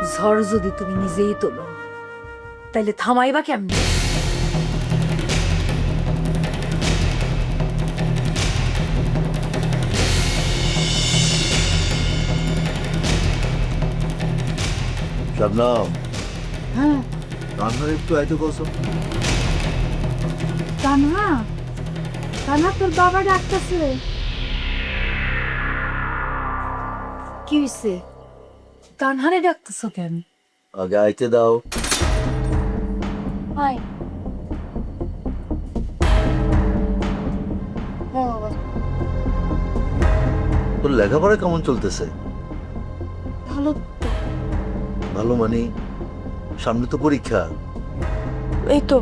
ঝড় যদি তুমি নিজেই তোলো তাইলে থামাইবা কেমনে? শবনম, হ্যাঁ রান্নার একটু আইতে কসম। তানহা, তানহা তোর বাবা ডাকতেছে। কি হইছে? তানহারে ডাকতেছো কেন? আগে আইতে দাও। হাই তোর লেখাপড়া কেমন চলতেছে? ভালো। ভালো মানে? সামনে তো পরীক্ষা। এই তো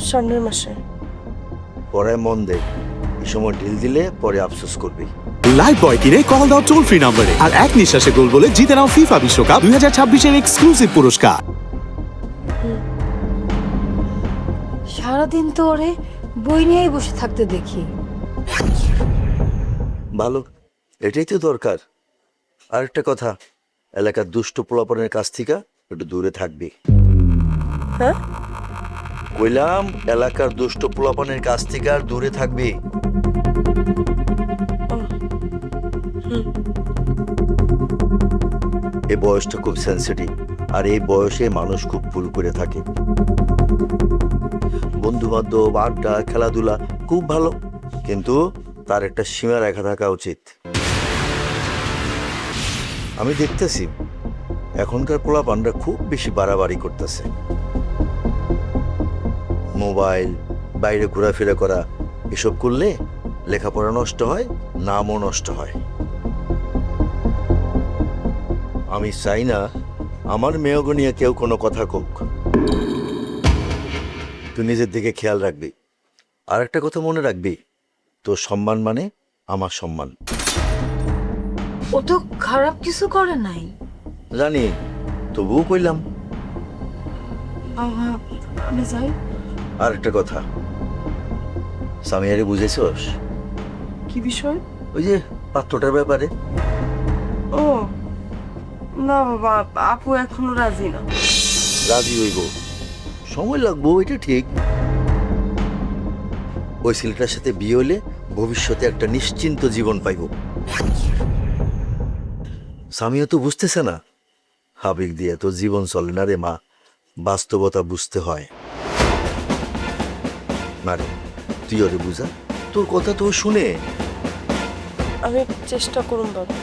সামনের মাসে। পড়ায় মন দে, এই সময় ঢিল দিলে পরে আফসোস করবি। লাইফ বয় কিনে কল দাও টোল ফ্রি নম্বরে আর এক নিঃশ্বাসে গোল বলে জিতে নাও ফিফা বিশ্বকাপ 2026 এক্সক্লুসিভ পুরস্কার। সারাদিন তো ওরে বই নিয়েই বসে থাকতে দেখি। ভালো, এটাই তো দরকার। আরেকটা কথা, এলাকার দুষ্ট পোলাপনের কাছ থেকে একটু দূরে থাকবি। হ্যাঁ? কইলাম এলাকার দুষ্ট পোলাপনের কাছ থেকে আর দূরে থাকবি। এই বয়সটা খুব সেন্সিটিভ, আর এই বয়সে মানুষ খুব ভুল করে থাকে। বন্ধু বান্ধব, আড্ডা, খেলাধুলা খুব ভালো, কিন্তু তার একটা সীমা রেখা থাকা উচিত। আমি দেখতেছি এখনকার পোলাপানরা খুব বেশি বাড়াবাড়ি করতেছে। মোবাইল, বাইরে ঘোরাফেরা করা, এসব করলে লেখাপড়া নষ্ট হয়, নামও নষ্ট হয়। আমি চাই না আমার মেয়েকে নিয়ে কেউ কোনো কথা কোক। তুই নিজের দিকে খেয়াল রাখবি। আর একটা কথা মনে রাখবি, তোর সম্মান মানে আমার সম্মান। ও তো খারাপ কিছু করে নাই। জানি, তবুও কইলাম। আমি যাই। আর একটা কথা, সামিয়ারে বুঝেছস? কি বিষয়? ওই যে পাত্রটার ব্যাপারে। ও না বাবা, আপু এখনো রাজি না। রাজি হইব, সময় লাগবো, এটা ঠিক। ওই ছেলেটার সাথে বিয়ে হলে ভবিষ্যতে একটা নিশ্চিন্ত জীবন পাইব। সামিয়া তো বুঝতেছে না, আবেগ দিয়ে তো জীবন চলে না রে মা, বাস্তবতা বুঝতে হয়। না রে, তুই ওরে বুঝা, তোর কথা তো ও শুনে। আমি চেষ্টা করুন বাবা।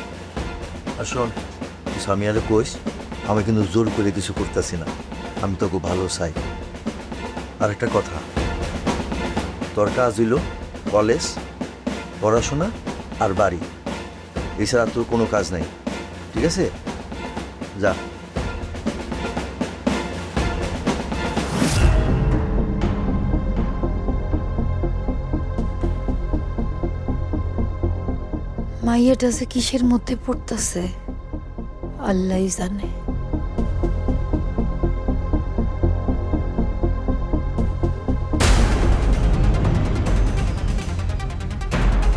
আর শোন, তুই সামিয়ারে কইস আমি কিন্তু জোর করে কিছু করতেছি না, আমি তোকে ভালো চাই। আর একটা কথা, তোর কাজ হইল কলেজ, পড়াশোনা আর বাড়ি, এছাড়া তোর কোনো কাজ নাই, ঠিক আছে? যা। মাইয়াটা যে কিসের মধ্যে পড়তেছে আল্লাহই জানে।